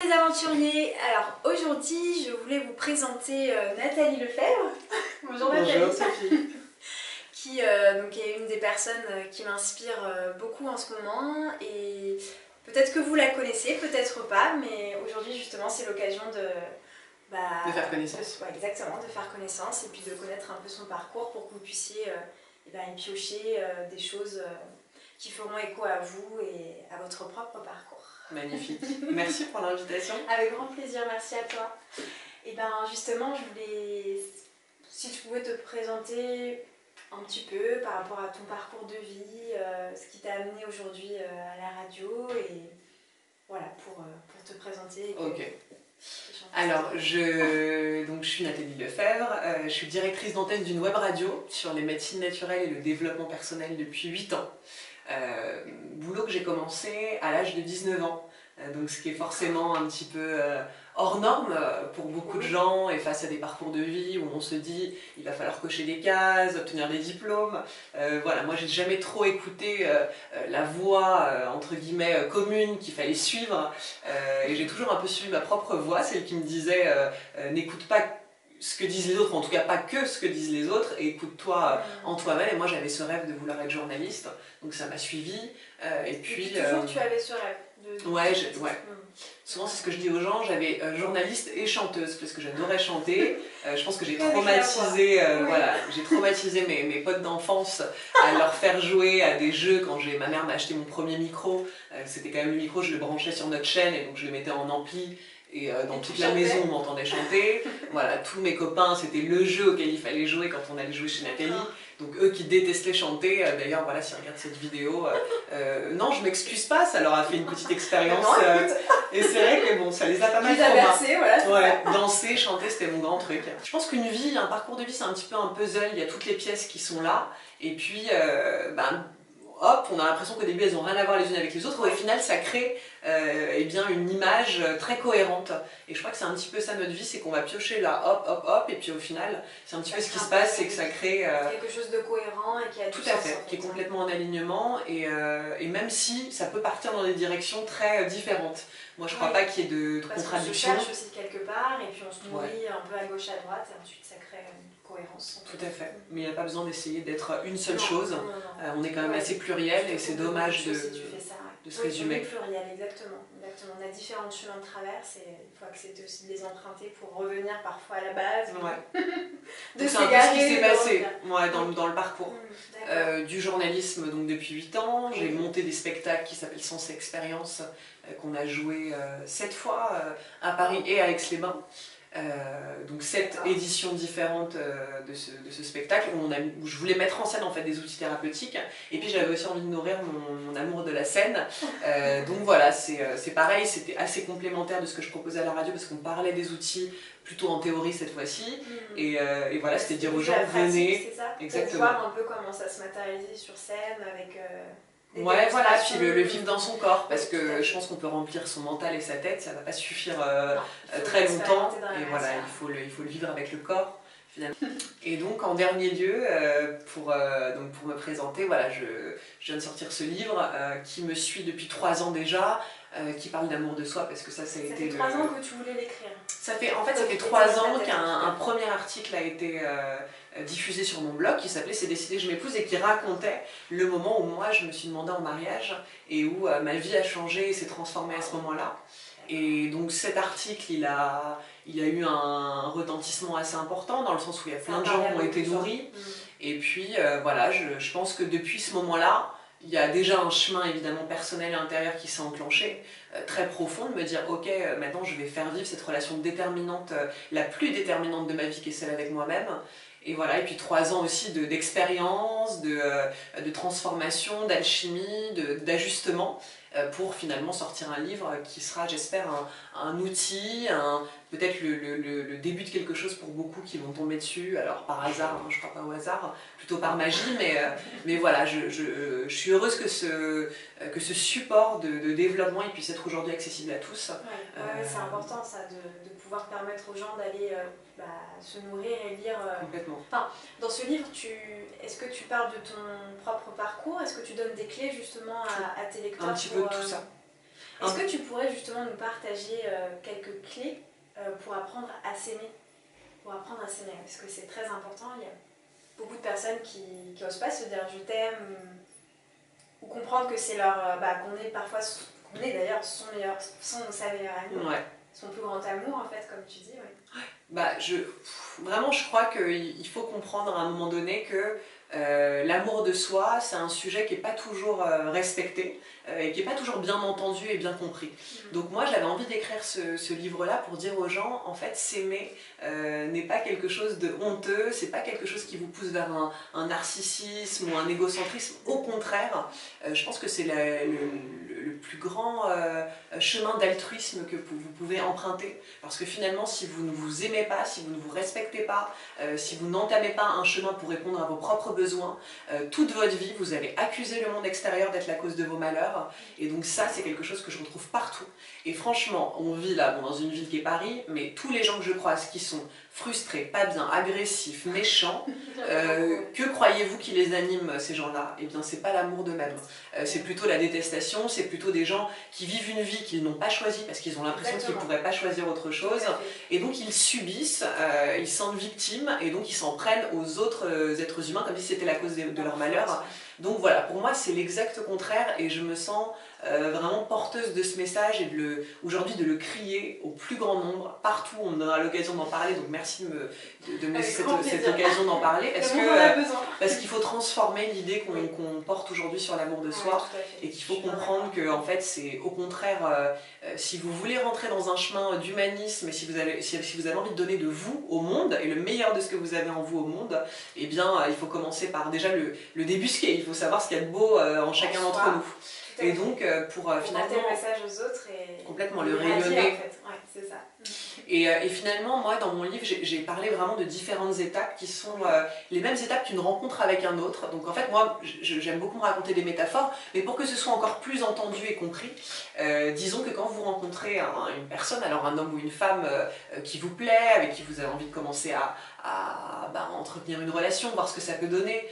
Les aventuriers, alors aujourd'hui je voulais vous présenter Nathalie Lefebvre. Bonjour Nathalie. Bonjour Sophie. Qui donc est une des personnes qui m'inspire beaucoup en ce moment et peut-être que vous la connaissez, peut-être pas, mais aujourd'hui justement c'est l'occasion de faire connaissance. Ouais, exactement, de faire connaissance et puis de connaître un peu son parcours pour que vous puissiez y piocher des choses qui feront écho à vous et à votre propre parcours. Magnifique. Merci pour l'invitation. Avec grand plaisir, merci à toi. Et bien justement, je voulais, si tu pouvais te présenter un petit peu par rapport à ton parcours de vie, ce qui t'a amené aujourd'hui à la radio et voilà, pour te présenter. Ok. Alors, je suis Nathalie Lefebvre, je suis directrice d'antenne d'une web radio sur les médecines naturelles et le développement personnel depuis 8 ans. Boulot que j'ai commencé à l'âge de 19 ans, donc ce qui est forcément un petit peu hors norme pour beaucoup de gens et face à des parcours de vie où on se dit il va falloir cocher des cases, obtenir des diplômes. Voilà, moi j'ai jamais trop écouté la voie entre guillemets commune qu'il fallait suivre et j'ai toujours un peu suivi ma propre voie, celle qui me disait n'écoute pas ce que disent les autres, en tout cas pas que ce que disent les autres, et écoute-toi en toi-même. Et moi j'avais ce rêve de vouloir être journaliste, donc ça m'a suivi. Et puis toujours tu avais ce rêve ouais. Souvent c'est ce que je dis aux gens, j'avais journaliste et chanteuse, parce que j'adorais chanter. Je pense que j'ai traumatisé, voilà, j'ai traumatisé mes potes d'enfance à leur faire jouer à des jeux quand ma mère m'a acheté mon premier micro. C'était quand même le micro, je le branchais sur notre chaîne et donc je le mettais en ampli. Et dans toute la maison, on m'entendait chanter. Voilà, tous mes copains, c'était le jeu auquel il fallait jouer quand on allait jouer chez Nathalie. Donc eux qui détestaient chanter, d'ailleurs, voilà, s'ils regardent cette vidéo, non, je m'excuse pas, ça leur a fait une petite expérience. Et c'est vrai que bon, ça les a pas mal traumatisés. Voilà, ouais, danser, chanter, c'était mon grand truc. Je pense qu'une vie, un parcours de vie, c'est un petit peu un puzzle. Il y a toutes les pièces qui sont là. Et puis, hop, on a l'impression qu'au début elles n'ont rien à voir les unes avec les autres, au final ça crée eh bien, une image très cohérente. Et je crois que c'est un petit peu ça notre vie, c'est qu'on va piocher là, hop, hop, hop, et puis au final, c'est un petit peu ce qui se passe, c'est que ça crée quelque chose de cohérent et qui a tout à fait, qui est complètement en alignement, et même si ça peut partir dans des directions très différentes. Moi je crois pas qu'il y ait de contradiction. On se cherche aussi quelque part, et puis on se nourrit un peu à gauche à droite, et ensuite ça crée une cohérence. Tout à fait, mais il n'y a pas besoin d'essayer d'être une seule chose. On est quand même assez pluriel, et c'est dommage de se résumer. Pluriel, exactement. On a différents chemins de traverse et il faut accepter aussi de les emprunter pour revenir parfois à la base. Ouais. C'est un peu ce qui s'est passé dans le parcours. Du journalisme donc depuis 8 ans, j'ai monté des spectacles qui s'appellent Sens Expérience, qu'on a joué 7 fois à Paris et à Aix-les-Bains. Donc 7 éditions différentes de ce spectacle où je voulais mettre en scène en fait des outils thérapeutiques, et puis j'avais aussi envie de nourrir mon amour de la scène. Donc voilà, c'est pareil, c'était assez complémentaire de ce que je proposais à la radio parce qu'on parlait des outils plutôt en théorie cette fois-ci, et voilà, c'était dire aux gens venez, exactement, pour voir un peu comment ça se matérialisait sur scène avec ouais, voilà, puis le vivre dans son corps, parce que je pense qu'on peut remplir son mental et sa tête, ça va pas suffire très longtemps, et voilà, il faut le vivre avec le corps, finalement. Et donc, en dernier lieu, pour me présenter, voilà, je viens de sortir ce livre qui me suit depuis 3 ans déjà, qui parle d'amour de soi, parce que ça a été... Ça fait 3 ans que tu voulais l'écrire. Ça fait 3 ans qu'un premier article a été diffusé sur mon blog qui s'appelait C'est décidé, je m'épouse, et qui racontait le moment où moi je me suis demandée en mariage et où ma vie a changé et s'est transformée à ce moment-là. Et donc cet article, il a eu un retentissement assez important dans le sens où il y a plein de gens qui ont été nourris. Et puis voilà, je pense que depuis ce moment-là, il y a déjà un chemin évidemment personnel et intérieur qui s'est enclenché, très profond, de me dire ok, maintenant je vais faire vivre cette relation déterminante, la plus déterminante de ma vie qui est celle avec moi-même. Et voilà, et puis 3 ans aussi d'expérience, de transformation, d'alchimie, d'ajustement, pour finalement sortir un livre qui sera, j'espère, un outil, peut-être le début de quelque chose pour beaucoup qui vont tomber dessus, alors par hasard, hein, je ne crois pas au hasard, plutôt par magie, mais voilà, je suis heureuse que ce support de développement il puisse être aujourd'hui accessible à tous. Ouais, c'est important ça, de pouvoir permettre aux gens d'aller se nourrir et lire. Complètement. Enfin, dans ce livre, est-ce que tu parles de ton propre parcours? Est-ce que tu donnes des clés justement à tes lecteurs? Un petit peu de tout ça. Est-ce que tu pourrais justement nous partager quelques clés pour apprendre à s'aimer? Pour apprendre à s'aimer, parce que c'est très important. Il y a beaucoup de personnes qui n'osent pas se dire je t'aime ou comprendre que c'est leur. Qu'on est parfois, qu'on est d'ailleurs sa meilleure amie, Ouais. son plus grand amour en fait, comme tu dis. Ouais. Vraiment, je crois qu'il faut comprendre à un moment donné que l'amour de soi, c'est un sujet qui n'est pas toujours respecté et qui n'est pas toujours bien entendu et bien compris. Donc moi, j'avais envie d'écrire ce livre-là pour dire aux gens, en fait, s'aimer n'est pas quelque chose de honteux, c'est pas quelque chose qui vous pousse vers un narcissisme ou un égocentrisme. Au contraire, je pense que c'est le plus grand chemin d'altruisme que vous pouvez emprunter. Parce que finalement, si vous ne vous aimez pas, si vous ne vous respectez pas, si vous n'entamez pas un chemin pour répondre à vos propres besoins, toute votre vie, vous allez accuser le monde extérieur d'être la cause de vos malheurs. Et donc ça, c'est quelque chose que je retrouve partout. Et franchement, on vit là, dans une ville qui est Paris, mais tous les gens que je croise qui sont frustrés, pas bien, agressifs, méchants, que croyez-vous qui les anime, ces gens-là? Eh bien, c'est pas l'amour d'eux-mêmes. C'est plutôt la détestation, c'est plutôt des gens qui vivent une vie qu'ils n'ont pas choisie parce qu'ils ont l'impression qu'ils ne pourraient pas choisir autre chose. Et donc, ils subissent, ils se sentent victimes et donc ils s'en prennent aux autres êtres humains comme si c'était la cause de leur malheur. Donc voilà, pour moi, c'est l'exact contraire et je me sens vraiment porteuse de ce message et aujourd'hui de le crier au plus grand nombre, partout. On aura l'occasion d'en parler, donc merci de me laisser cette occasion d'en parler. Parce qu'il faut transformer l'idée qu'on porte aujourd'hui sur l'amour de soi et qu'il faut comprendre que en fait, c'est au contraire, si vous voulez rentrer dans un chemin d'humanisme et si vous avez envie de donner de vous au monde et le meilleur de ce que vous avez en vous au monde, eh bien, il faut commencer par déjà le débusquer. Il faut savoir ce qu'il y a de beau en chacun d'entre nous. Et donc, pour finalement... porter le message aux autres et... Complètement, le rayonner. En fait. Ouais, c'est ça. Et finalement, moi, dans mon livre, j'ai parlé vraiment de différentes étapes qui sont les mêmes étapes qu'une rencontre avec un autre. Donc en fait, moi, j'aime beaucoup me raconter des métaphores, mais pour que ce soit encore plus entendu et compris, disons que quand vous rencontrez une personne, alors un homme ou une femme qui vous plaît, avec qui vous avez envie de commencer à entretenir une relation, voir ce que ça peut donner,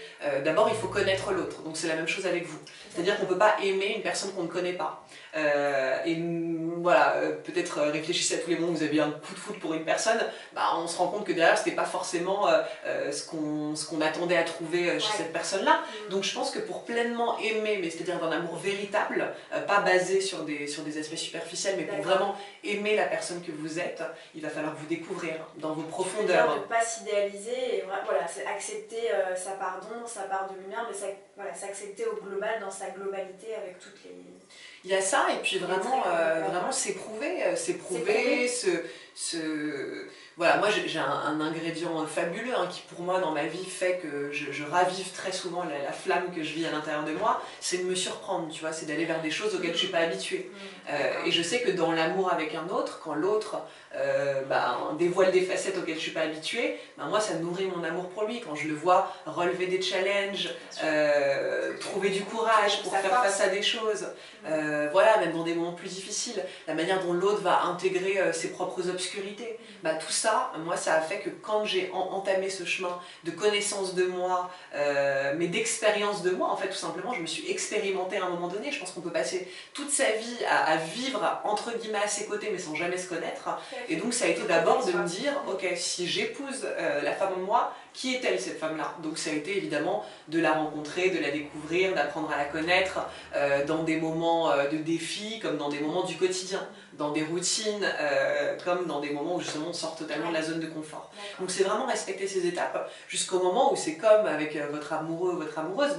d'abord il faut connaître l'autre. Donc c'est la même chose avec vous. C'est-à-dire qu'on ne peut pas aimer une personne qu'on ne connaît pas. Voilà, peut-être réfléchissez à tous les moments où vous avez eu un coup de foudre pour une personne, on se rend compte que derrière c'était pas forcément ce qu'on attendait à trouver chez cette personne-là. Donc je pense que pour pleinement aimer, mais c'est-à-dire d'un amour véritable, pas basé sur des aspects superficiels, mais pour vraiment aimer la personne que vous êtes, il va falloir vous découvrir dans vos profondeurs. Ne pas s'idéaliser, et voilà, c'est accepter sa part d'ombre, sa part de lumière, mais s'accepter au global, dans sa globalité, avec toutes les... Il y a ça, et puis vraiment s'éprouver, voilà, moi j'ai un ingrédient fabuleux qui pour moi dans ma vie fait que je ravive très souvent la flamme que je vis à l'intérieur de moi, c'est de me surprendre, tu vois, c'est d'aller vers des choses auxquelles je ne suis pas habituée. Et je sais que dans l'amour avec un autre, quand l'autre dévoile des facettes auxquelles je ne suis pas habituée, moi ça nourrit mon amour pour lui, quand je le vois relever des challenges, trouver du courage pour faire face à des choses, voilà, même dans des moments plus difficiles, la manière dont l'autre va intégrer ses propres obscurités, tout ça, moi ça a fait que quand j'ai entamé ce chemin de connaissance de moi, mais d'expérience de moi, en fait tout simplement je me suis expérimentée à un moment donné. Je pense qu'on peut passer toute sa vie à vivre entre guillemets à ses côtés mais sans jamais se connaître, et donc ça a été d'abord de me dire ok, si j'épouse la femme en moi, qui est-elle cette femme-là? Donc ça a été évidemment de la rencontrer, de la découvrir, d'apprendre à la connaître dans des moments de défi comme dans des moments du quotidien, dans des routines comme dans des moments où justement on sort totalement de la zone de confort. Donc c'est vraiment respecter ces étapes jusqu'au moment où c'est comme avec votre amoureux ou votre amoureuse,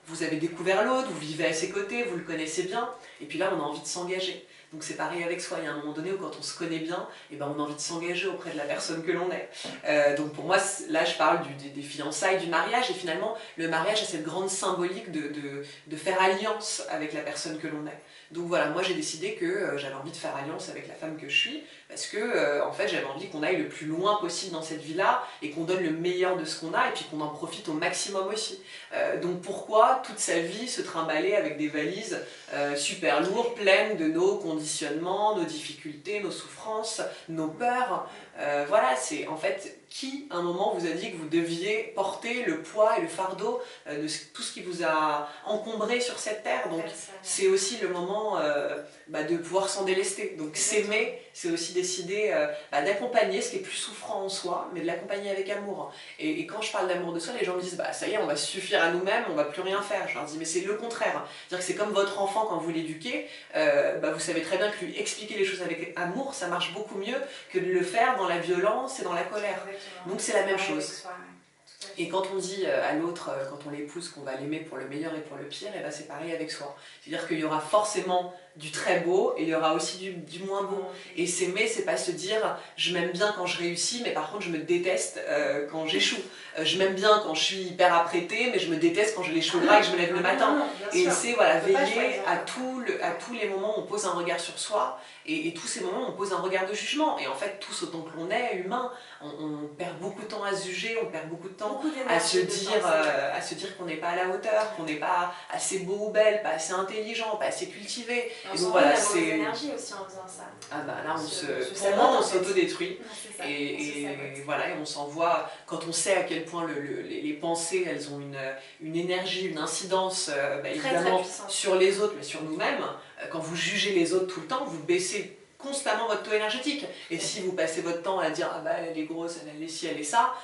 vous avez découvert l'autre, vous vivez à ses côtés, vous le connaissez bien, et puis là on a envie de s'engager. Donc c'est pareil avec soi, il y a un moment donné où quand on se connaît bien, on a envie de s'engager auprès de la personne que l'on est. Donc pour moi, là je parle des fiançailles, du mariage, et finalement le mariage a cette grande symbolique de faire alliance avec la personne que l'on est. Donc voilà, moi j'ai décidé que j'avais envie de faire alliance avec la femme que je suis, parce que en fait j'avais envie qu'on aille le plus loin possible dans cette vie-là, et qu'on donne le meilleur de ce qu'on a, et puis qu'on en profite au maximum aussi. Donc pourquoi toute sa vie se trimballer avec des valises super lourdes, pleines de nos conditionnements, nos difficultés, nos souffrances, nos peurs. Voilà, c'est en fait qui, à un moment, vous a dit que vous deviez porter le poids et le fardeau de tout ce qui vous a encombré sur cette terre. Donc c'est aussi le moment moment de pouvoir s'en délester. Donc s'aimer, c'est aussi décider d'accompagner ce qui est plus souffrant en soi, mais de l'accompagner avec amour. Et quand je parle d'amour de soi, les gens me disent ça y est, on va se suffire à nous-mêmes, on va plus rien faire. Je leur dis mais c'est le contraire. C'est-à-dire que c'est comme votre enfant quand vous l'éduquez, vous savez très bien que lui expliquer les choses avec amour, ça marche beaucoup mieux que de le faire dans la violence et dans la colère. Exactement. Donc c'est la même chose. Et quand on dit à l'autre, quand on l'épouse, qu'on va l'aimer pour le meilleur et pour le pire, et ben c'est pareil avec soi. C'est-à-dire qu'il y aura forcément du très beau et il y aura aussi du moins beau. Et s'aimer, c'est pas se dire je m'aime bien quand je réussis, mais par contre je me déteste quand j'échoue. Je m'aime bien quand je suis hyper apprêtée, mais je me déteste quand je l'échouerai et que je me lève le matin. Et c'est veiller à tous les moments où on pose un regard sur soi, et tous ces moments où on pose un regard de jugement. Et en fait, tous autant que l'on est humain, on perd beaucoup de temps à se juger, on perd beaucoup de temps à se dire qu'on n'est pas à la hauteur, qu'on n'est pas assez beau ou belle, pas assez intelligent, pas assez cultivé. Et donc voilà, c'est énergie aussi en faisant ça. Ah bah là, pour moi, on s'autodétruit. Et voilà, et on s'envoie, quand on sait à quel point les pensées, elles ont une énergie, une incidence, évidemment, très sur les autres, mais sur nous-mêmes. Quand vous jugez les autres tout le temps, vous baissez constamment votre taux énergétique. Et si vous passez votre temps à dire elle est grosse, elle est ci, elle est ça,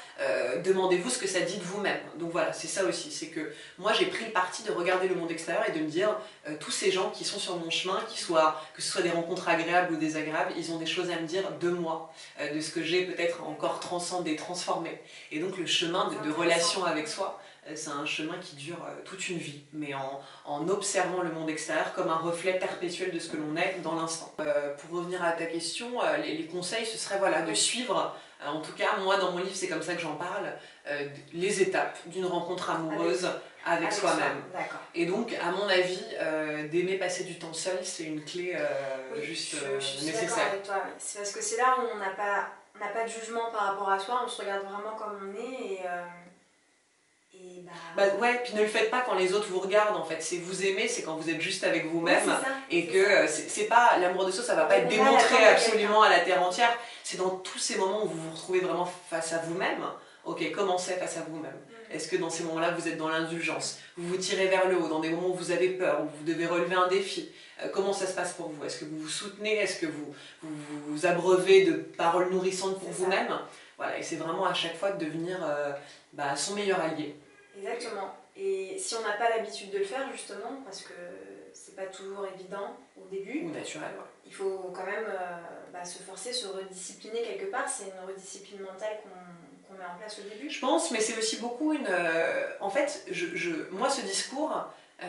demandez-vous ce que ça dit de vous-même. Donc voilà, c'est ça aussi, c'est que moi j'ai pris le parti de regarder le monde extérieur et de me dire tous ces gens qui sont sur mon chemin, que ce soit des rencontres agréables ou désagréables, ils ont des choses à me dire de moi, de ce que j'ai peut-être encore transcendé, transformé. Et donc le chemin de relation avec soi, c'est un chemin qui dure toute une vie, mais en observant le monde extérieur comme un reflet perpétuel de ce que l'on est dans l'instant. Pour revenir à ta question, les conseils, ce serait de suivre, en tout cas moi dans mon livre c'est comme ça que j'en parle, les étapes d'une rencontre amoureuse avec soi-même. Et donc à mon avis, d'aimer passer du temps seul, c'est une clé je suis nécessaire. d'accord avec toi, oui. C'est parce que c'est là où on n'a pas de jugement par rapport à soi, on se regarde vraiment comme on est puis ne le faites pas quand les autres vous regardent en fait. C'est vous aimer, c'est quand vous êtes juste avec vous-même, et que c'est pas l'amour de soi, ça va pas être démontré absolument à la terre entière. C'est dans tous ces moments où vous vous retrouvez vraiment face à vous-même. Ok, comment c'est face à vous-même? Est-ce que dans ces moments-là vous êtes dans l'indulgence? Vous vous tirez vers le haut, dans des moments où vous avez peur, où vous devez relever un défi? Comment ça se passe pour vous? Est-ce que vous vous soutenez? Est-ce que vous abreuvez de paroles nourrissantes pour vous-même? Voilà, et c'est vraiment à chaque fois de devenir son meilleur allié. Exactement. Et si on n'a pas l'habitude de le faire, justement, parce que c'est pas toujours évident au début, ou naturel, il faut quand même se forcer, se rediscipliner quelque part. C'est une rediscipline mentale qu'on met en place au début. Je pense, mais c'est aussi beaucoup en fait, moi ce discours, à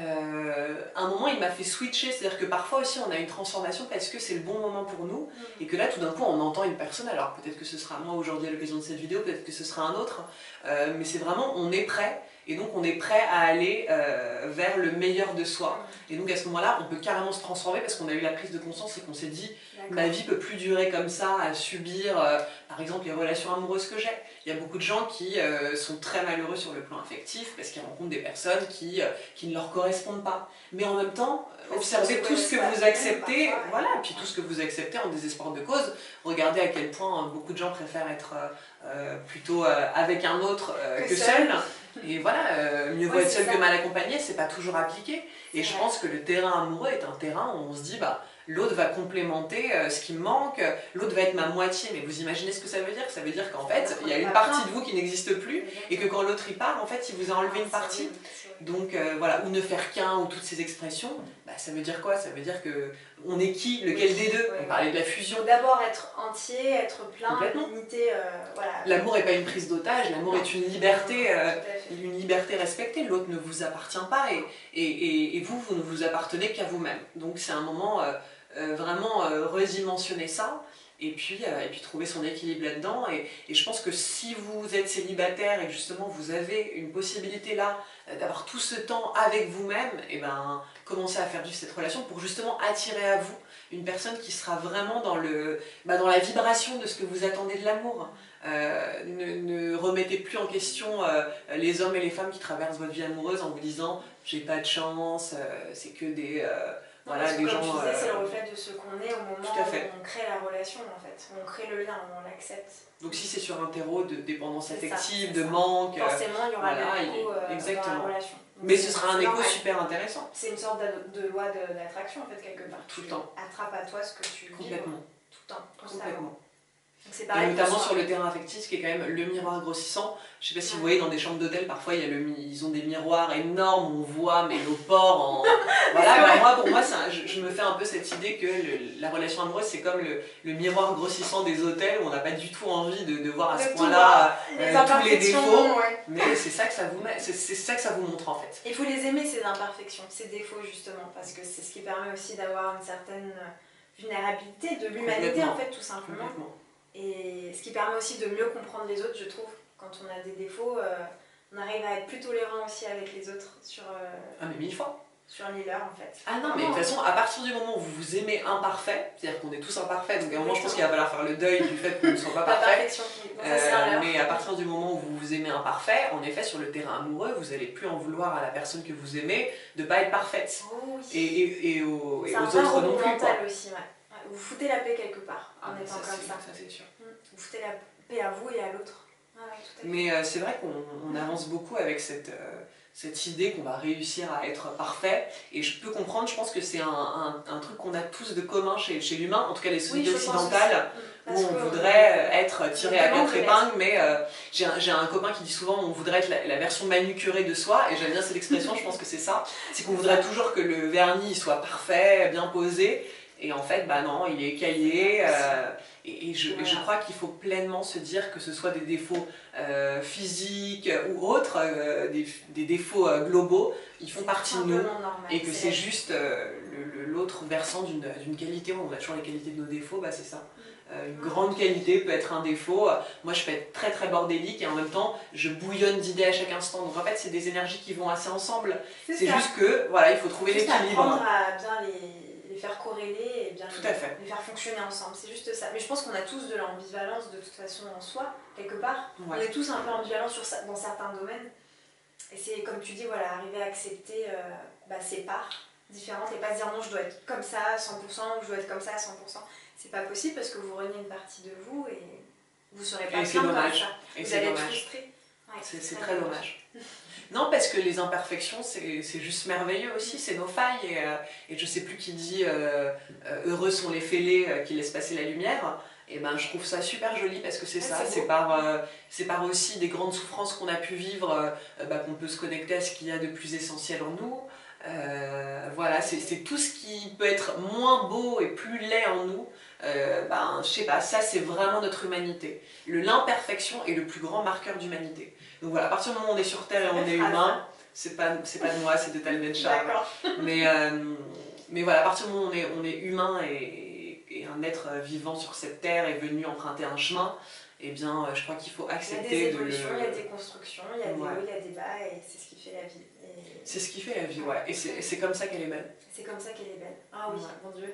un moment il m'a fait switcher, c'est-à-dire que parfois aussi on a une transformation parce que c'est le bon moment pour nous, et que là tout d'un coup on entend une personne, alors peut-être que ce sera moi aujourd'hui à l'occasion de cette vidéo, peut-être que ce sera un autre, mais c'est vraiment, on est prêt. Et donc on est prêt à aller vers le meilleur de soi. Et donc à ce moment-là, on peut carrément se transformer parce qu'on a eu la prise de conscience et qu'on s'est dit ma vie peut plus durer comme ça, à subir par exemple les relations amoureuses que j'ai. Il y a beaucoup de gens qui sont très malheureux sur le plan affectif parce qu'ils rencontrent des personnes qui ne leur correspondent pas. Mais en même temps, observez tout ce que vous acceptez, puis tout ce que vous acceptez en désespoir de cause. Regardez à quel point beaucoup de gens préfèrent être plutôt avec un autre que seul. Et mieux vaut être seul que mal accompagné, c'est pas toujours appliqué. Et je pense que le terrain amoureux est un terrain où on se dit l'autre va complémenter ce qui me manque, l'autre va être ma moitié. Mais vous imaginez ce que ça veut dire? Ça veut dire qu'en fait, il y a une partie de vous qui n'existe plus, et que quand l'autre y part, en fait, il vous a enlevé une partie. Donc ou ne faire qu'un, ou toutes ces expressions, ça veut dire quoi? Ça veut dire que on est qui? Lequel des deux? On parlait de la fusion. Il faut d'abord être entier, être plein, limité. L'amour n'est pas une prise d'otage, l'amour est une liberté respectée. L'autre ne vous appartient pas, et vous ne vous appartenez qu'à vous-même. Donc c'est un moment vraiment redimensionner ça. Et puis trouver son équilibre là-dedans. Et je pense que si vous êtes célibataire et que justement vous avez une possibilité là d'avoir tout ce temps avec vous-même, commencez à faire vivre cette relation pour justement attirer à vous une personne qui sera vraiment dans la vibration de ce que vous attendez de l'amour. Ne remettez plus en question les hommes et les femmes qui traversent votre vie amoureuse en vous disant j'ai pas de chance, c'est que des voilà, des gens... Comme tu disais, c'est le reflet de ce qu'on est au moment Tout à fait. où on crée la relation, en fait. Où on crée le lien, où on l'accepte. Donc si c'est sur un terreau de dépendance affective, de ça. manque... Forcément, il y aura voilà, l'écho dans la relation. Donc, mais ce sera un écho super intéressant. C'est une sorte de loi d'attraction, en fait, quelque part. Tout le temps. Attrape à toi ce que tu vis. Complètement. Tout le temps, Complètement. Donc pareil, et notamment sur le terrain affectif, qui est quand même le miroir grossissant. Je sais pas si vous voyez dans des chambres d'hôtel, parfois ils ont des miroirs énormes où on voit mais nos pores en... Voilà, bah, pour moi, je me fais un peu cette idée que la relation amoureuse, c'est comme le miroir grossissant des hôtels où on n'a pas du tout envie de voir à ce point-là tous les défauts. Ouais. Mais c'est ça que ça vous met, c'est ça que ça vous montre en fait. Il faut les aimer, ces imperfections, ces défauts justement, parce que c'est ce qui permet aussi d'avoir une certaine vulnérabilité de l'humanité en fait, tout simplement. Et ce qui permet aussi de mieux comprendre les autres, je trouve. Quand on a des défauts, on arrive à être plus tolérant aussi avec les autres sur... Ah mais 1000 fois. Sur les leurs en fait. Ah non, mais de toute façon, à partir du moment où vous vous aimez imparfait, c'est-à-dire qu'on est tous imparfaits, donc à un moment je pense qu'il va falloir faire le deuil du fait qu'on ne soit pas parfait. Mais à partir du moment où vous vous aimez imparfait, en effet, sur le terrain amoureux, vous n'allez plus en vouloir à la personne que vous aimez de ne pas être parfaite. Oh, oui. Et aux autres non plus. C'est mental aussi, ouais. Vous foutez la paix quelque part en étant comme ça. Ça c'est sûr. Vous foutez la paix à vous et à l'autre. Ah, ouais, tout à fait. Mais c'est vrai qu'on avance beaucoup avec cette idée qu'on va réussir à être parfait, et je peux comprendre, je pense que c'est un truc qu'on a tous de commun chez l'humain, en tout cas les sociétés occidentales, où on voudrait être tiré à quatre épingles, mais j'ai un copain qui dit souvent on voudrait être la version manucurée de soi, et j'aime bien cette expression, je pense que c'est ça, c'est qu'on voudrait toujours que le vernis soit parfait, bien posé, et en fait, bah non, il est écaillé, et je crois qu'il faut pleinement se dire que ce soit des défauts physiques ou autres, des défauts globaux, ils font partie de nous, et que c'est juste l'autre versant d'une qualité. On a toujours les qualités de nos défauts, bah c'est ça. Une grande qualité peut être un défaut. Moi je peux être très très bordélique et en même temps je bouillonne d'idées à chaque instant. Donc en fait c'est des énergies qui vont assez ensemble. C'est juste que voilà, il faut trouver l'équilibre. Apprendre à bien les faire corréler et bien les faire fonctionner ensemble, c'est juste ça. Mais je pense qu'on a tous de l'ambivalence de toute façon en soi, quelque part. Ouais. On est tous un peu ambivalents dans certains domaines. Et c'est comme tu dis, voilà, arriver à accepter ses parts différentes et pas se dire non, je dois être comme ça à 100% ou je dois être comme ça à 100%. C'est pas possible parce que vous reniez une partie de vous et vous serez pas bien comme ça. Vous allez être frustré. Ouais, c'est très dommage. Non, parce que les imperfections, c'est juste merveilleux aussi, c'est nos failles. Et je sais plus qui dit heureux sont les fêlés qui laissent passer la lumière. Et ben, je trouve ça super joli parce que c'est ça, c'est par aussi des grandes souffrances qu'on a pu vivre qu'on peut se connecter à ce qu'il y a de plus essentiel en nous. Voilà, c'est tout ce qui peut être moins beau et plus laid en nous. Je sais pas, ça c'est vraiment notre humanité. L'imperfection est le plus grand marqueur d'humanité. Donc voilà, à partir du moment où on est sur Terre et on est humain, c'est pas de moi, c'est de Tal Char. Mais voilà, à partir du moment où on est humain et un être vivant sur cette Terre est venu emprunter un chemin, eh bien je crois qu'il faut accepter de... Il y a des évolutions, il y a des constructions, il y a des hauts, il y a des bas, et c'est ce qui fait la vie. C'est ce qui fait la vie, ouais. Et c'est comme ça qu'elle est belle. C'est comme ça qu'elle est belle. Ah oui, mon Dieu.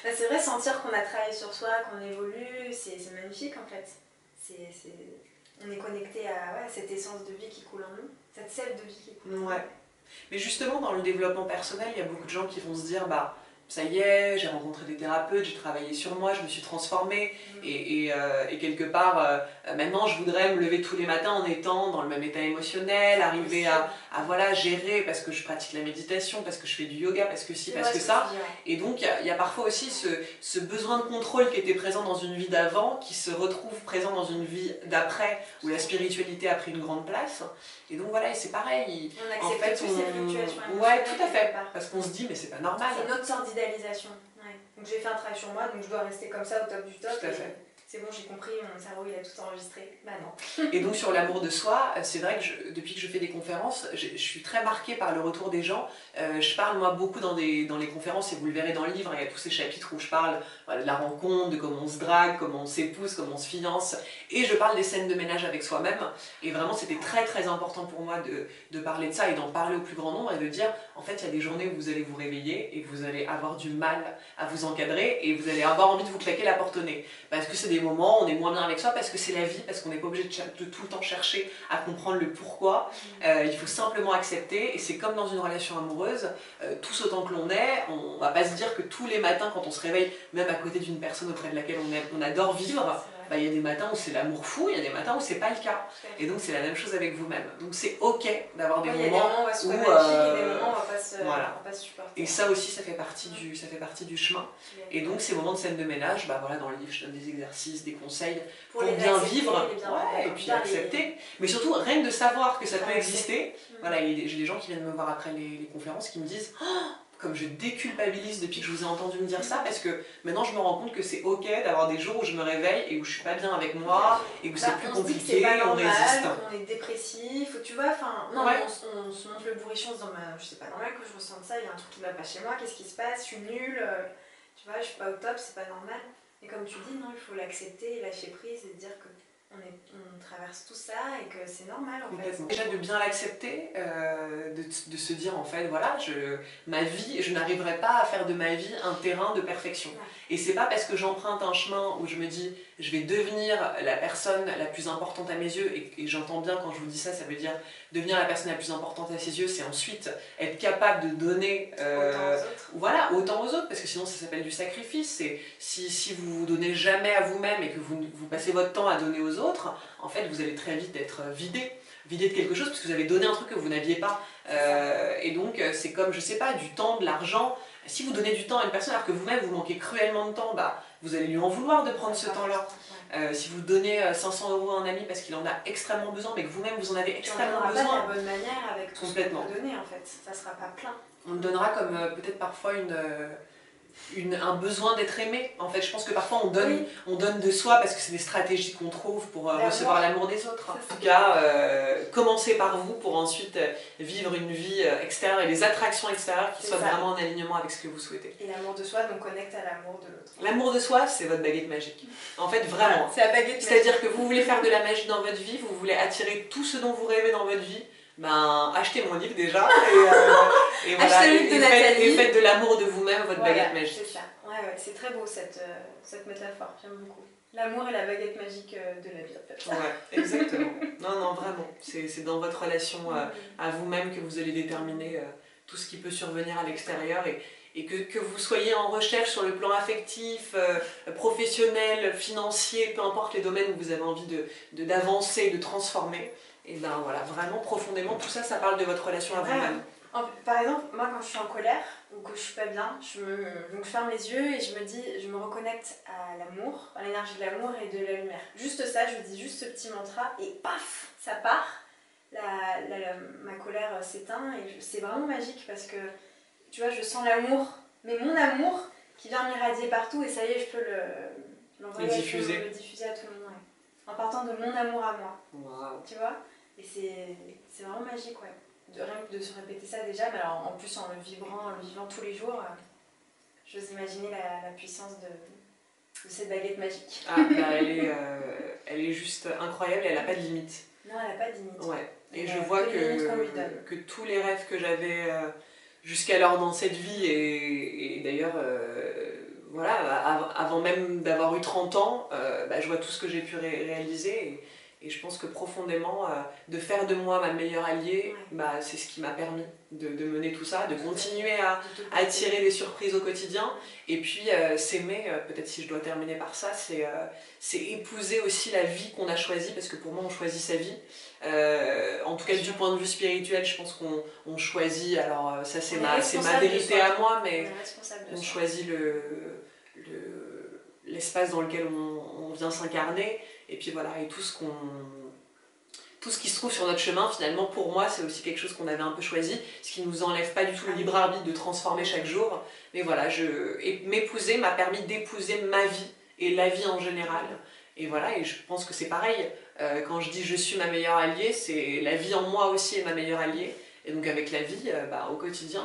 C'est vrai, sentir qu'on a travaillé sur soi, qu'on évolue, c'est magnifique en fait. On est connecté à cette essence de vie qui coule en nous, cette sève de vie qui coule en nous. Ouais. Mais justement, dans le développement personnel, il y a beaucoup de gens qui vont se dire, ça y est, j'ai rencontré des thérapeutes, j'ai travaillé sur moi, je me suis transformée et quelque part, maintenant je voudrais me lever tous les matins en étant dans le même état émotionnel, arriver à voilà, gérer parce que je pratique la méditation, parce que je fais du yoga, parce que parce que ça. Et donc il y a parfois aussi ce besoin de contrôle qui était présent dans une vie d'avant, qui se retrouve présent dans une vie d'après, où la spiritualité a pris une grande place. Et donc voilà, et c'est pareil. On accepte tous ces fluctuations émotionnelles. Ouais, tout à fait. Parce qu'on se dit, mais c'est pas normal. C'est une autre sorte d'idéalisation. Ouais. Donc j'ai fait un travail sur moi, donc je dois rester comme ça au top du top. Tout à fait. C'est bon, j'ai compris, mon cerveau il a tout enregistré. Bah non. Et donc sur l'amour de soi, c'est vrai que depuis que je fais des conférences, je suis très marquée par le retour des gens. Je parle moi beaucoup dans les conférences, et vous le verrez dans le livre, il y a tous ces chapitres où je parle de la rencontre, de comment on se drague, comment on s'épouse, comment on se finance. Et je parle des scènes de ménage avec soi-même. Et vraiment c'était très très important pour moi de parler de ça et d'en parler au plus grand nombre et de dire, en fait il y a des journées où vous allez vous réveiller et vous allez avoir du mal à vous encadrer et vous allez avoir envie de vous claquer la porte au nez. Parce que c'est des moments où on est moins bien avec soi parce que c'est la vie, parce qu'on n'est pas obligé de tout le temps chercher à comprendre le pourquoi. Il faut simplement accepter, et c'est comme dans une relation amoureuse, tous autant que l'on est, on va pas se dire que tous les matins quand on se réveille, même à côté d'une personne auprès de laquelle on adore vivre, bah, y a des matins où c'est l'amour fou, il y a des matins où c'est pas le cas. Et donc c'est la même chose avec vous-même. Donc c'est ok d'avoir des moments où on va se trouver magique et des moments où on va pas se supporter. Et ça aussi, ça fait partie du chemin. Et donc ces moments de scène de ménage, bah voilà, dans le livre je donne des exercices, des conseils pour bien vivre, et puis accepter. Mais surtout, rien que de savoir que ça peut exister. Voilà, j'ai des gens qui viennent me voir après les conférences qui me disent oh, comme je déculpabilise depuis que je vous ai entendu me dire ça, parce que maintenant je me rends compte que c'est ok d'avoir des jours où je me réveille et où je suis pas bien avec moi, et où c'est plus compliqué, on résiste. On est dépressif, tu vois, enfin, non, on se montre le bourrichon en disant, je sais pas normal que je ressente ça, il y a un truc qui va pas chez moi, qu'est-ce qui se passe, je suis nulle, tu vois, je suis pas au top, c'est pas normal. Et comme tu dis, non, il faut l'accepter, lâcher prise et dire que on traverse tout ça et que c'est normal en fait. Déjà de bien l'accepter, de se dire en fait voilà, ma vie, je n'arriverai pas à faire de ma vie un terrain de perfection. Et c'est pas parce que j'emprunte un chemin où je me dis je vais devenir la personne la plus importante à mes yeux, et j'entends bien quand je vous dis ça, ça veut dire devenir la personne la plus importante à ses yeux, c'est ensuite être capable de donner autant aux autres, parce que sinon ça s'appelle du sacrifice. Si vous vous donnez jamais à vous-même et que vous passez votre temps à donner aux autres, en fait vous allez très vite être vidé de quelque chose parce que vous avez donné un truc que vous n'aviez pas. Et donc c'est comme, je sais pas, du temps, de l'argent. Si vous donnez du temps à une personne alors que vous-même vous manquez cruellement de temps, bah, vous allez lui en vouloir de prendre ce temps-là. Si vous donnez 500 € à un ami parce qu'il en a extrêmement besoin, mais que vous-même vous en avez extrêmement besoin. On ne donnera pas de la bonne manière avec tout ce qu'on peut donner en fait, ça ne sera pas plein. On le donnera comme peut-être parfois un besoin d'être aimé. En fait, je pense que parfois on donne de soi parce que c'est des stratégies qu'on trouve pour recevoir l'amour des autres. En tout cas, commencez par vous pour ensuite vivre une vie extérieure et des attractions extérieures qui soient vraiment en alignement avec ce que vous souhaitez. Et l'amour de soi nous connecte à l'amour de l'autre. L'amour de soi, c'est votre baguette magique. En fait, vraiment. C'est la baguette magique. C'est-à-dire que vous voulez faire de la magie dans votre vie, vous voulez attirer tout ce dont vous rêvez dans votre vie. Ben, achetez mon livre déjà et voilà, achetez le livre de Nathalie et faites de l'amour de vous-même votre baguette magique. C'est ça. C'est très beau cette métaphore, j'aime beaucoup. L'amour est la baguette magique de la vie en fait. Ouais, exactement. Non, vraiment. C'est dans votre relation à vous-même que vous allez déterminer tout ce qui peut survenir à l'extérieur, et que vous soyez en recherche sur le plan affectif, professionnel, financier, peu importe les domaines où vous avez envie d'avancer, de transformer. Et ben voilà, vraiment profondément, tout ça, ça parle de votre relation à vous-même. Par exemple, moi quand je suis en colère ou que je suis pas bien, je me ferme les yeux et je me reconnecte à l'amour, à l'énergie de l'amour et de la lumière. Juste ça, je dis juste ce petit mantra et paf, ça part, ma colère s'éteint et c'est vraiment magique parce que tu vois, je sens l'amour, mais mon amour qui vient m'irradier partout et ça y est, je peux l'envoyer, le diffuser à tout le monde. En partant de mon amour à moi. Wow. Tu vois? Et c'est vraiment magique, ouais. Rien que de se répéter ça déjà, mais alors en plus en le vivant tous les jours, j'ose imaginer la puissance de cette baguette magique. Ah, bah, elle est juste incroyable, elle n'a pas de limite. Non, elle n'a pas de limite. Ouais. Et je vois que tous les rêves que j'avais jusqu'alors dans cette vie, et d'ailleurs, voilà, avant même d'avoir eu 30 ans, bah, je vois tout ce que j'ai pu réaliser. Et je pense que profondément, de faire de moi ma meilleure alliée, bah, c'est ce qui m'a permis de mener tout ça, de continuer à attirer des surprises au quotidien. Et puis s'aimer, peut-être si je dois terminer par ça, c'est épouser aussi la vie qu'on a choisie, parce que pour moi on choisit sa vie. En tout cas du point de vue spirituel, je pense qu'on choisit, alors ça c'est ma vérité à moi, mais on choisit l'espace dans lequel on vient s'incarner. Et puis voilà, et tout ce qui se trouve sur notre chemin, finalement, pour moi, c'est aussi quelque chose qu'on avait un peu choisi, ce qui ne nous enlève pas du tout le libre arbitre de transformer chaque jour. Mais voilà, m'épouser m'a permis d'épouser ma vie et la vie en général. Et voilà, et je pense que c'est pareil. Quand je dis je suis ma meilleure alliée, c'est la vie en moi aussi est ma meilleure alliée. Et donc avec la vie, bah, au quotidien,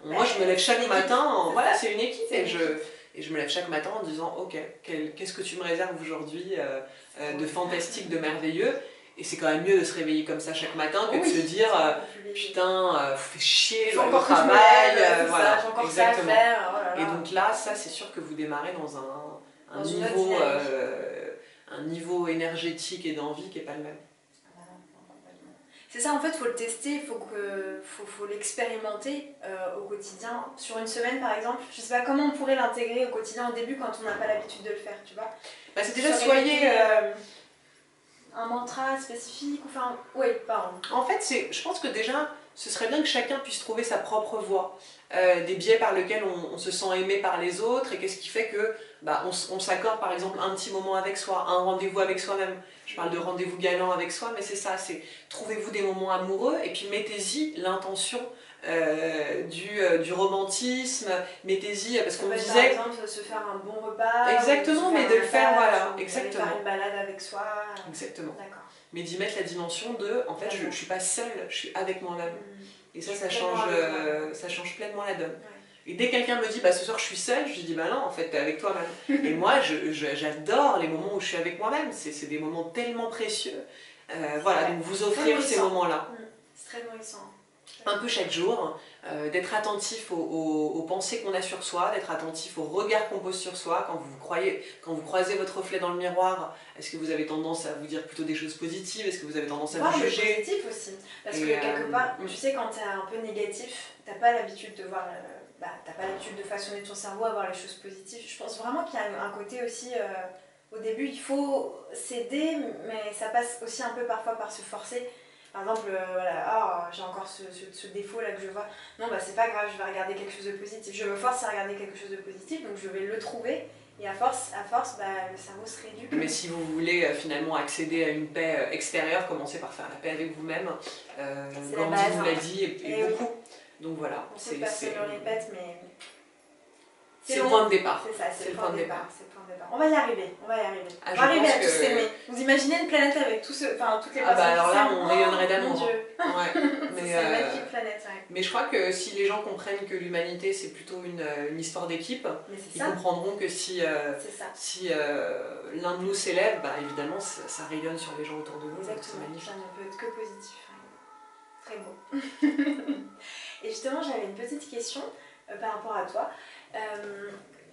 moi je me lève chaque matin, voilà, c'est une équipe. Et je me lève chaque matin en disant ok, qu'est-ce que tu me réserves aujourd'hui de fantastique, de merveilleux. Et c'est quand même mieux de se réveiller comme ça chaque matin que de se dire putain, fais chier, je vais au travail, voilà, exactement. Et donc là, ça c'est sûr que vous démarrez dans un niveau un niveau énergétique et d'envie qui n'est pas le même. C'est ça, en fait, il faut le tester, faut l'expérimenter au quotidien. Sur une semaine, par exemple, je sais pas comment on pourrait l'intégrer au quotidien au début quand on n'a pas l'habitude de le faire, tu vois. Bah, c'est déjà soyez... un mantra spécifique, enfin... Oui, pardon. En fait, je pense que déjà, ce serait bien que chacun puisse trouver sa propre voie. Des biais par lesquels on se sent aimé par les autres, et qu'est-ce qui fait que on s'accorde par exemple un petit moment avec soi, un rendez-vous avec soi-même. Je parle de rendez-vous galant avec soi, mais c'est ça, c'est trouvez-vous des moments amoureux et puis mettez-y l'intention du romantisme, mettez-y, parce qu'on me disait... Par exemple, se faire un bon repas, exactement, mais de le faire, voilà, exactement. Faire une balade avec soi. Exactement. D'accord. Mais d'y mettre la dimension de, en fait, je ne suis pas seule, je suis avec moi-même. Et ça change pleinement la donne. Ouais. Et dès que quelqu'un me dit, bah ce soir je suis seule, je lui dis, bah non, en fait, t'es avec toi-même. Et moi, j'adore les moments où je suis avec moi-même. C'est des moments tellement précieux. Voilà, donc vous offrir ces moments-là. C'est très nourrissant. Un peu chaque jour, d'être attentif aux pensées qu'on a sur soi, d'être attentif aux regards qu'on pose sur soi. Quand vous croisez votre reflet dans le miroir, est-ce que vous avez tendance à vous dire plutôt des choses positives? Est-ce que vous avez tendance à vous juger? Positif aussi. Parce que quelque part, tu sais, quand tu es un peu négatif, t'as pas l'habitude de voir... t'as pas l'habitude de façonner ton cerveau à voir les choses positives. Je pense vraiment qu'il y a un côté aussi... au début, il faut s'aider, mais ça passe aussi un peu parfois par se forcer. Par exemple, voilà, j'ai encore ce défaut là que je vois. Non, bah c'est pas grave, je vais regarder quelque chose de positif. Je me force à regarder quelque chose de positif, donc je vais le trouver. Et à force le cerveau se réduit. Mais si vous voulez finalement accéder à une paix extérieure, commencez par faire la paix avec vous-même. Gandhi vous l'a dit, et beaucoup. Oui. Donc voilà. On sait que personne ne le répète, mais... C'est le point de départ. C'est ça, c'est le point de départ. On va y arriver, on va y arriver. On va arriver à tous s'aimer. Vous imaginez une planète avec toutes les personnes qui alors là, on rayonnerait d'amour. Mon Dieu. Ouais. Mais c'est une magnifique planète, ouais. Mais je crois que si les gens comprennent que l'humanité c'est plutôt une histoire d'équipe, ils comprendront que si l'un de nous s'élève, évidemment ça rayonne sur les gens autour de nous. Exactement, ça ne peut être que positif. Très beau. Et justement, j'avais une petite question par rapport à toi.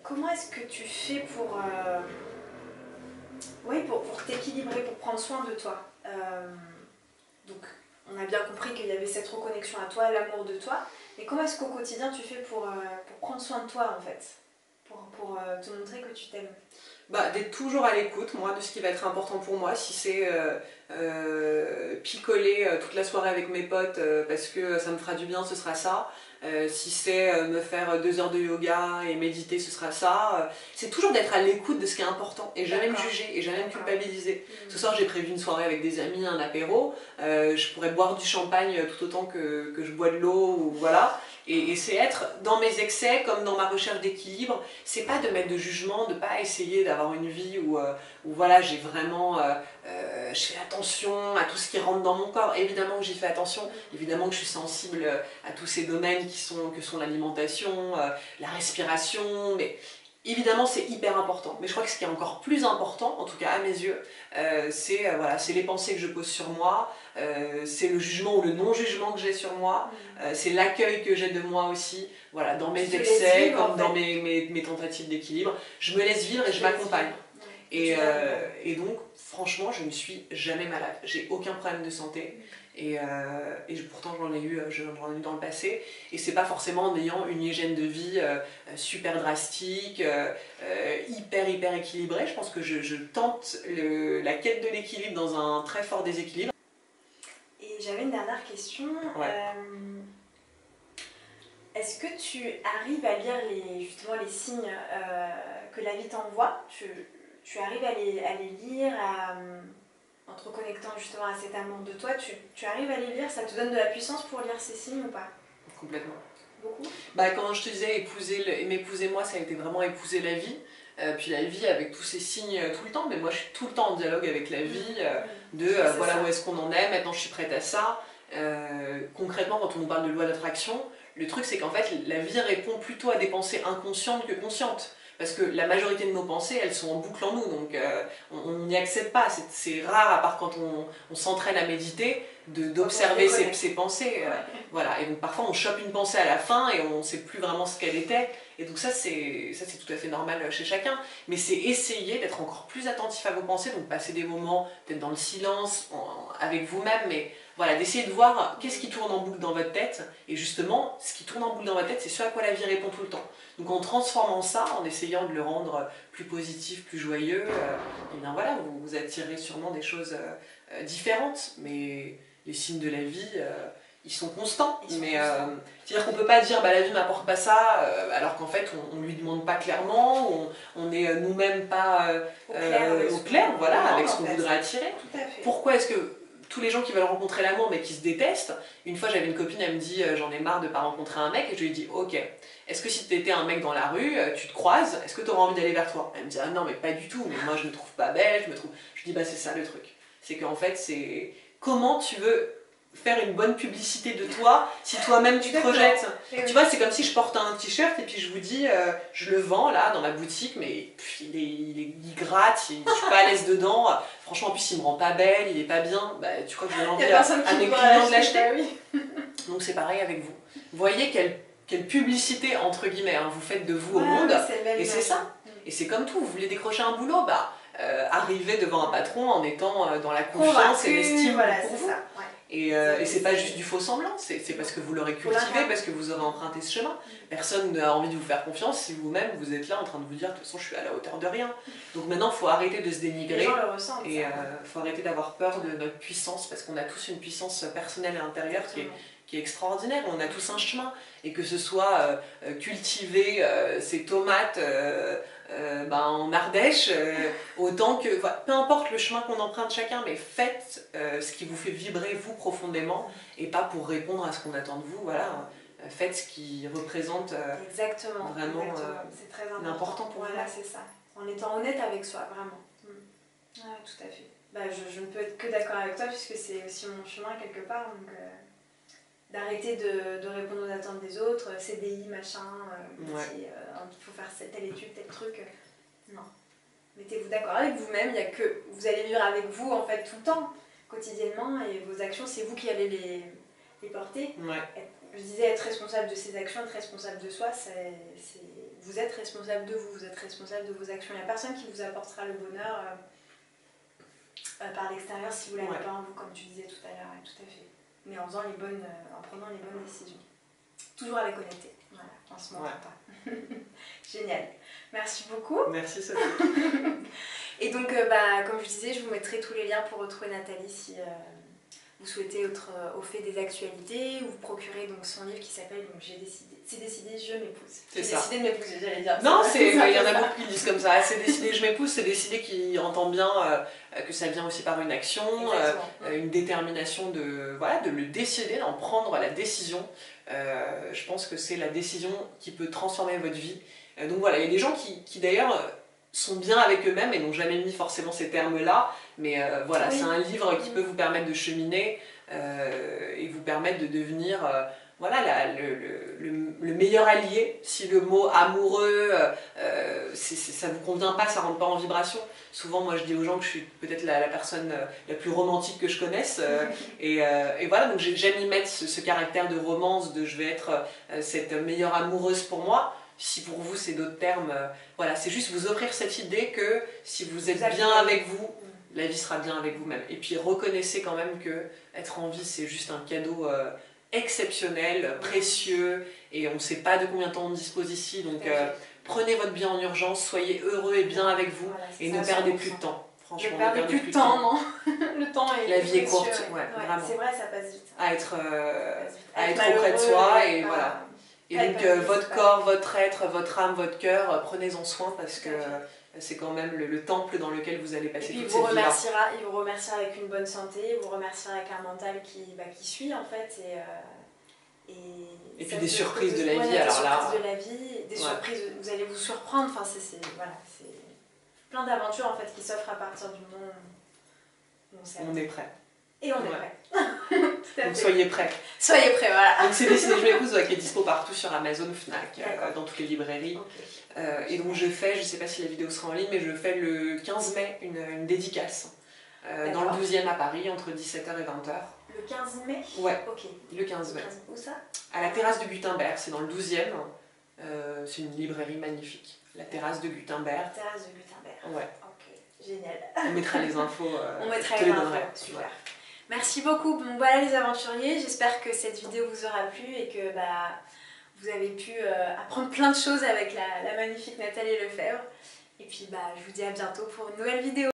Comment est-ce que tu fais pour t'équilibrer, pour prendre soin de toi? Donc, on a bien compris qu'il y avait cette reconnexion à toi, l'amour de toi. Mais comment est-ce qu'au quotidien tu fais pour prendre soin de toi en fait? Pour te montrer que tu t'aimes? D'être toujours à l'écoute, moi, de ce qui va être important pour moi. Si c'est picoler toute la soirée avec mes potes parce que ça me fera du bien, ce sera ça. Si c'est me faire 2 heures de yoga et méditer, ce sera ça. C'est toujours d'être à l'écoute de ce qui est important et jamais me juger et jamais me culpabiliser. Ce soir, j'ai prévu une soirée avec des amis, un apéro. Je pourrais boire du champagne tout autant que je bois de l'eau, ou voilà. Et c'est être dans mes excès comme dans ma recherche d'équilibre. C'est pas de mettre de jugement, de pas essayer d'avoir une vie où voilà, j'ai vraiment... je fais attention à tout ce qui rentre dans mon corps. Évidemment que j'y fais attention, évidemment que je suis sensible à tous ces domaines que sont l'alimentation, la respiration, mais évidemment c'est hyper important. Mais je crois que ce qui est encore plus important, en tout cas à mes yeux, c'est les pensées que je pose sur moi, c'est le jugement ou le non-jugement que j'ai sur moi, c'est l'accueil que j'ai de moi aussi, voilà, dans mes excès comme dans mes tentatives d'équilibre. Je me laisse vivre et je m'accompagne. Et donc, franchement, je ne suis jamais malade. J'ai aucun problème de santé. Et pourtant, j'en ai eu dans le passé. Et c'est pas forcément en ayant une hygiène de vie super drastique, hyper équilibrée. Je pense que je tente la quête de l'équilibre dans un très fort déséquilibre. Et j'avais une dernière question. Ouais. Est-ce que tu arrives à lire justement les signes que la vie t'envoie? Tu arrives à les lire, en te reconnectant justement à cet amour de toi, tu arrives à les lire? Ça te donne de la puissance pour lire ces signes ou pas? Complètement. Beaucoup? Quand je te disais m'épouser moi, ça a été vraiment épouser la vie. Puis la vie avec tous ces signes tout le temps, mais moi je suis tout le temps en dialogue avec la vie, voilà où est-ce qu'on en est, maintenant je suis prête à ça. Concrètement, quand on nous parle de loi d'attraction, le truc c'est qu'en fait la vie répond plutôt à des pensées inconscientes que conscientes. Parce que la majorité de nos pensées, elles sont en boucle en nous, donc on n'y accède pas. C'est rare, à part quand on s'entraîne à méditer, d'observer ses pensées. Voilà. Et donc parfois on chope une pensée à la fin et on ne sait plus vraiment ce qu'elle était. Et donc ça c'est tout à fait normal chez chacun, mais c'est essayer d'être encore plus attentif à vos pensées, donc passer des moments peut-être dans le silence, avec vous-même, mais voilà, d'essayer de voir qu'est-ce qui tourne en boucle dans votre tête, et justement, ce qui tourne en boucle dans votre tête, c'est ce à quoi la vie répond tout le temps. Donc en transformant ça, en essayant de le rendre plus positif, plus joyeux, et bien voilà, vous attirez sûrement des choses différentes, mais les signes de la vie, ils sont constants. C'est-à-dire qu'on ne peut pas dire bah, la vie ne m'apporte pas ça, alors qu'en fait on ne lui demande pas clairement, on n'est nous-mêmes pas au clair voilà, avec ce qu'on voudrait attirer. Tout à fait. Pourquoi est-ce que tous les gens qui veulent rencontrer l'amour mais qui se détestent, une fois j'avais une copine, elle me dit j'en ai marre de ne pas rencontrer un mec, et je lui ai dit ok, est-ce que si tu étais un mec dans la rue, tu te croises, est-ce que tu aurais envie d'aller vers toi? Elle me dit ah non mais pas du tout, mais moi je me trouve pas belle, je dis bah c'est ça le truc, c'est qu'en fait c'est comment tu veux faire une bonne publicité de toi si toi-même tu te rejettes. Tu vois, c'est comme si je porte un t-shirt et puis je vous dis je le vends là dans ma boutique, mais il gratte, je suis pas à l'aise dedans, franchement en plus il me rend pas belle, il est pas bien, bah, tu crois que je donne envie à mes clients de l'acheter? Donc c'est pareil avec vous. Voyez quelle publicité entre guillemets vous faites de vous au monde, et c'est ça. Et c'est comme tout, vous voulez décrocher un boulot, bah arrivez devant un patron en étant dans la confiance et l'estime pour vous. Et c'est pas juste du faux semblant, c'est parce que vous l'aurez cultivé, parce que vous aurez emprunté ce chemin. Personne n'a envie de vous faire confiance si vous-même vous êtes là en train de vous dire de toute façon je suis à la hauteur de rien. Donc maintenant il faut arrêter de se dénigrer, les gens le ressentent, et il faut arrêter d'avoir peur de notre puissance, parce qu'on a tous une puissance personnelle et intérieure qui est extraordinaire. On a tous un chemin, et que ce soit cultiver ses tomates en Ardèche, autant que... peu importe le chemin qu'on emprunte chacun, mais faites ce qui vous fait vibrer vous profondément, et pas pour répondre à ce qu'on attend de vous, voilà. Faites ce qui représente vraiment c'est très l'important pour vous. Voilà, c'est ça. En étant honnête avec soi, vraiment. Ouais, tout à fait. Bah, je ne peux être que d'accord avec toi, puisque c'est aussi mon chemin quelque part, donc... d'arrêter de répondre aux attentes des autres, CDI, machin, il faut faire telle étude, tel truc. Non. Mettez-vous d'accord avec vous-même, il y a que vous allez vivre avec vous en fait tout le temps, quotidiennement, et vos actions, c'est vous qui allez les porter. Je disais être responsable de ses actions, être responsable de soi, vous êtes responsable de vous, vous êtes responsable de vos actions. Il n'y a personne qui vous apportera le bonheur par l'extérieur si vous ne l'avez pas en vous, comme tu disais tout à l'heure, tout à fait. Mais en prenant les bonnes décisions. Toujours avec honnêteté. Voilà, on se montre pas. Génial. Merci beaucoup. Merci Sophie. Et donc, comme je disais, je vous mettrai tous les liens pour retrouver Nathalie si vous souhaitez être au fait des actualités, ou vous procurez donc son livre qui s'appelle C'est décidé, je m'épouse. C'est ça. Décidé de m'épouser, j'allais dire. Non, il y en a beaucoup qui disent comme ça. C'est décidé, je m'épouse, c'est décidé qui entend bien que ça vient aussi par une action, une détermination de le décider, d'en prendre la décision. Je pense que c'est la décision qui peut transformer votre vie. Donc voilà, il y a des gens qui d'ailleurs sont bien avec eux-mêmes et n'ont jamais mis forcément ces termes-là, mais c'est un livre qui peut vous permettre de cheminer et vous permettre de devenir le meilleur allié. Si le mot amoureux, ça vous convient pas, ça rentre pas en vibration. Souvent, moi, je dis aux gens que je suis peut-être la personne la plus romantique que je connaisse. Et voilà, donc j'aime y mettre ce caractère de romance, de je vais être cette meilleure amoureuse pour moi. Si pour vous, c'est d'autres termes, c'est juste vous offrir cette idée que si vous êtes bien avec vous, la vie sera bien avec vous-même. Et puis reconnaissez quand même que être en vie, c'est juste un cadeau exceptionnel, précieux, et on ne sait pas de combien de temps on dispose ici, donc prenez votre bien en urgence, soyez heureux et bien avec vous, et ne perdez plus de temps. Franchement, ne perdez plus de temps, non. Le temps est la vie est courte, vraiment. C'est vrai, ça passe vite. À être auprès de soi, et voilà. Et donc votre corps, votre être, votre âme, votre cœur, prenez-en soin, parce que c'est quand même le temple dans lequel vous allez passer toute cette vie-là. Il vous remerciera avec une bonne santé, il vous remerciera avec un mental qui suit en fait. Et puis des surprises de la vie, alors là... Des surprises, vous allez vous surprendre, enfin c'est plein d'aventures en fait qui s'offrent à partir du moment où on est prêt. Et on est prêt. Donc soyez prêts. Soyez prêts, voilà. Donc c'est décidé, je m'épouse, qui est dispo partout sur Amazon, Fnac, dans toutes les librairies. Et donc je fais, je ne sais pas si la vidéo sera en ligne, mais je fais le 15 mai une dédicace dans le 12e à Paris, entre 17h et 20h. Le 15 mai? Ouais, le 15 mai. Où ça? À la terrasse de Gutenberg, c'est dans le 12e. C'est une librairie magnifique, la terrasse de Gutenberg. La terrasse de Gutenberg. Ouais. Ok, génial. On mettra les infos. On mettra je te les infos, donnerai. super. Ouais. Merci beaucoup. Bon, voilà les aventuriers, j'espère que cette vidéo vous aura plu et que vous avez pu apprendre plein de choses avec la magnifique Nathalie Lefebvre. Et puis je vous dis à bientôt pour une nouvelle vidéo.